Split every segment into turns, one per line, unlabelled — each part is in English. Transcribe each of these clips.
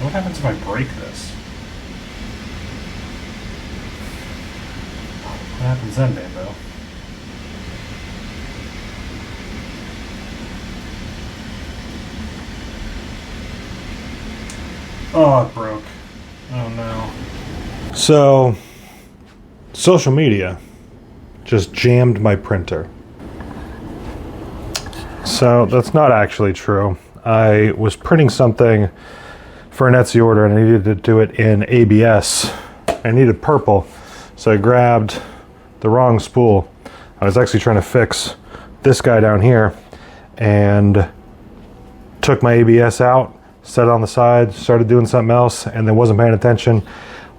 What happens if I break this? What happens then, Bambo? Oh, it broke. Oh no. So, social media just jammed my printer. So, that's not actually true. I was printing something for an Etsy order and I needed to do it in ABS. I needed purple, so I grabbed the wrong spool. I was actually trying to fix this guy down here and took my ABS out, set it on the side, started doing something else, and then wasn't paying attention.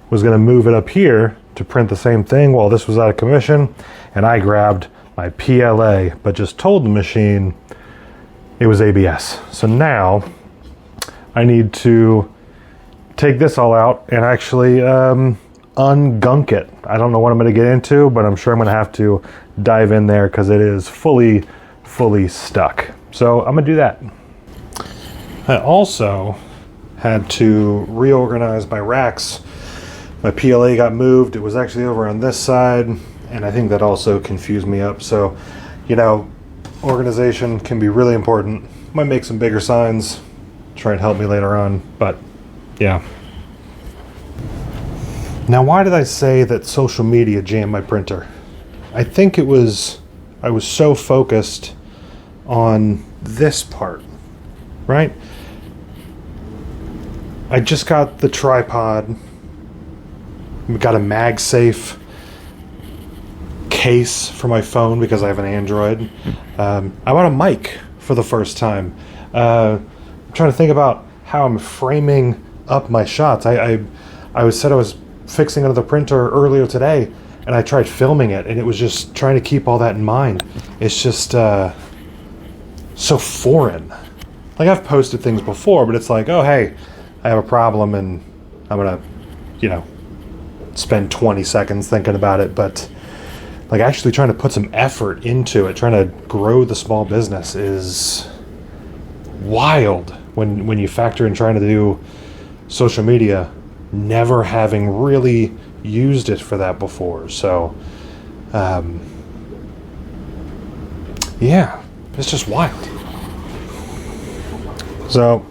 Was going to move it up here to print the same thing while this was out of commission, and I grabbed my PLA, but just told the machine it was ABS. So now I need to take this all out and actually ungunk it. I don't know what I'm going to get into, but I'm sure I'm going to have to dive in there because it is fully stuck. So I'm going to do that. I also had to reorganize my racks. My PLA got moved. It was actually over on this side, and I think that also confused me up. So, you know, organization can be really important. Might make some bigger signs, try and help me later on, but yeah. Now, why did I say that social media jammed my printer? I think I was so focused on this part, right? I just got the tripod. We got a MagSafe case for my phone because I have an Android. I bought a mic for the first time. I'm trying to think about how I'm framing up my shots. I said I was fixing another printer earlier today, and I tried filming it, and it was just trying to keep all that in mind. It's just so foreign. Like, I've posted things before, but it's like, oh, hey, I have a problem, and I'm gonna, you know, spend 20 seconds thinking about it. But like, actually trying to put some effort into it, trying to grow the small business is wild when you factor in trying to do social media, never having really used it for that before. So yeah, it's just wild. So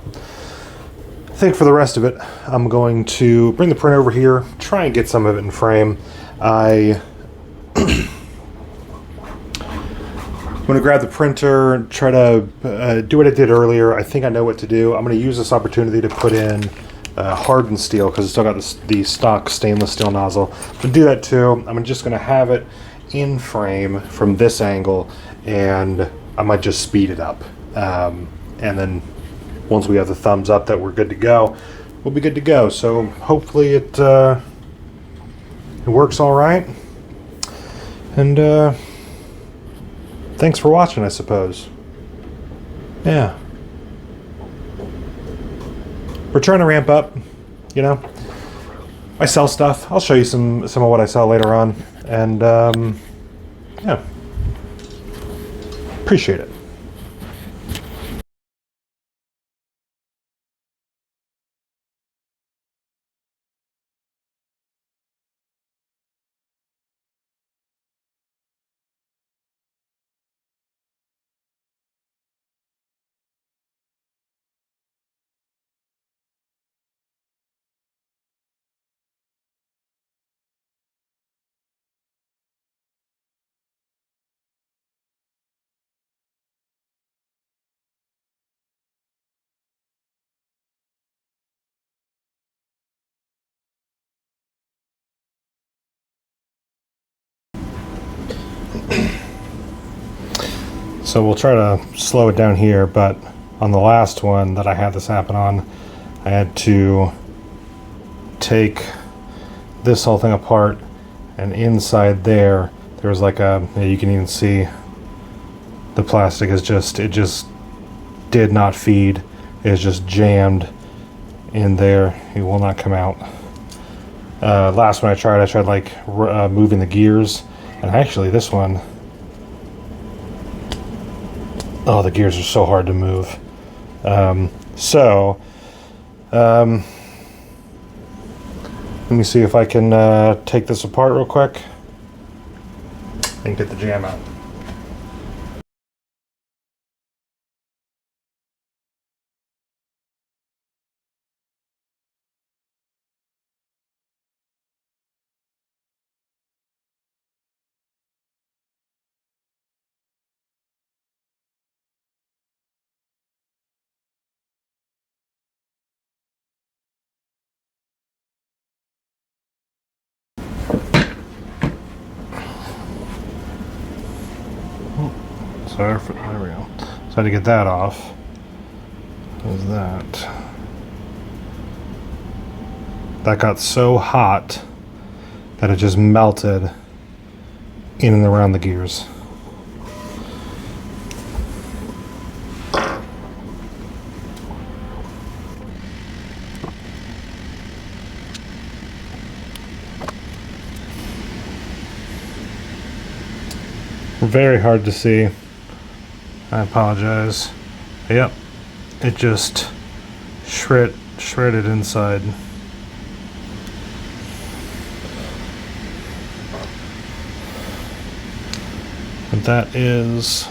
I think for the rest of it, I'm going to bring the print over here, try and get some of it in frame. I'm going to grab the printer, try to do what I did earlier. I think I know what to do. I'm going to use this opportunity to put in hardened steel because it's still got the stock stainless steel nozzle. To do that too, I'm just going to have it in frame from this angle, and I might just speed it up. And then once we have the thumbs up that we're good to go, we'll be good to go. So hopefully it works all right. And thanks for watching, I suppose. Yeah. We're trying to ramp up, you know. I sell stuff. I'll show you some of what I sell later on. And yeah. Appreciate it. So we'll try to slow it down here, but on the last one that I had this happen on, I had to take this whole thing apart, and inside there was like you can even see the plastic is it just did not feed. It's just jammed in there. It will not come out. Last one I tried like moving the gears, and actually this one, oh, the gears are so hard to move. Let me see if I can take this apart real quick and get the jam out. So there we go. So I had to get that off. There's that. That got so hot that it just melted in and around the gears. Very hard to see. I apologize. Yep, it just shredded inside. But that is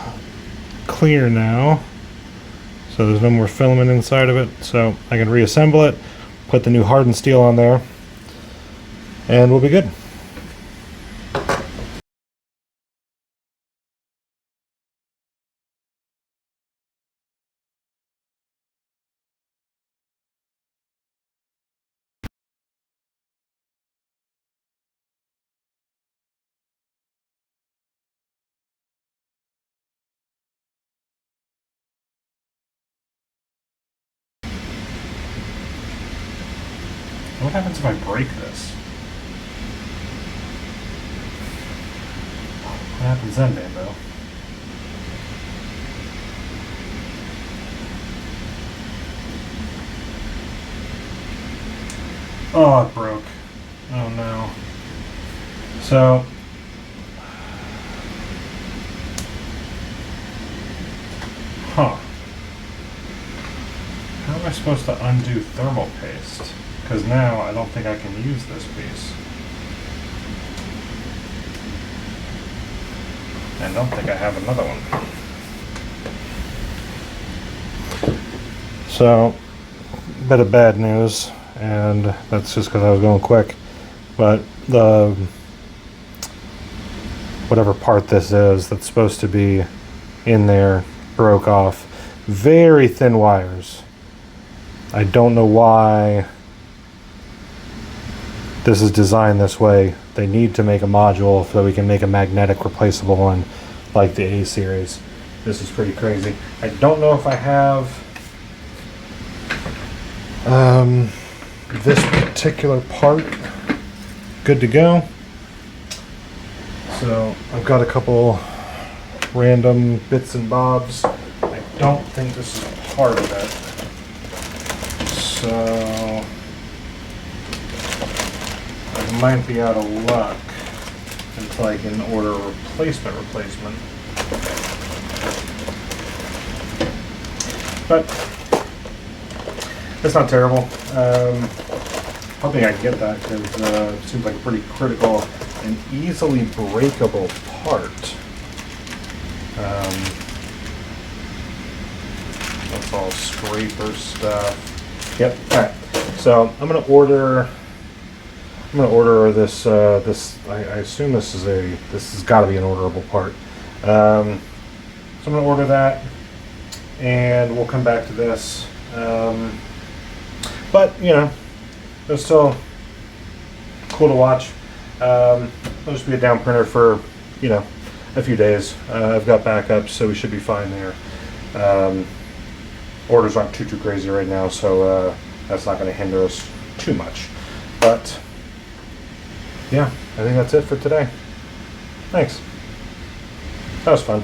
clear now, so there's no more filament inside of it, so I can reassemble it, put the new hardened steel on there, and we'll be good. What happens if I break this? What happens then, Bambo? Oh, it broke. Oh no. So, how am I supposed to undo thermal paste? Because now I don't think I can use this piece. And I don't think I have another one. So, a bit of bad news, and that's just because I was going quick. But the whatever part this is that's supposed to be in there broke off. Very thin wires. I don't know why this is designed this way. They need to make a module so that we can make a magnetic replaceable one like the A series. This is pretty crazy. I don't know if I have this particular part good to go. So I've got a couple random bits and bobs. I don't think this is part of it. So I might be out of luck until I can order a replacement. But it's not terrible. Hoping I can get that because it seems like a pretty critical and easily breakable part. That's all scraper stuff. Yep. All right. So I'm gonna order this. I assume this has got to be an orderable part. So I'm gonna order that, and we'll come back to this. But you know, it's still cool to watch. It'll just be a down printer for a few days. I've got backups, so we should be fine there. Orders aren't too crazy right now, so that's not going to hinder us too much. But yeah, I think that's it for today. Thanks. That was fun.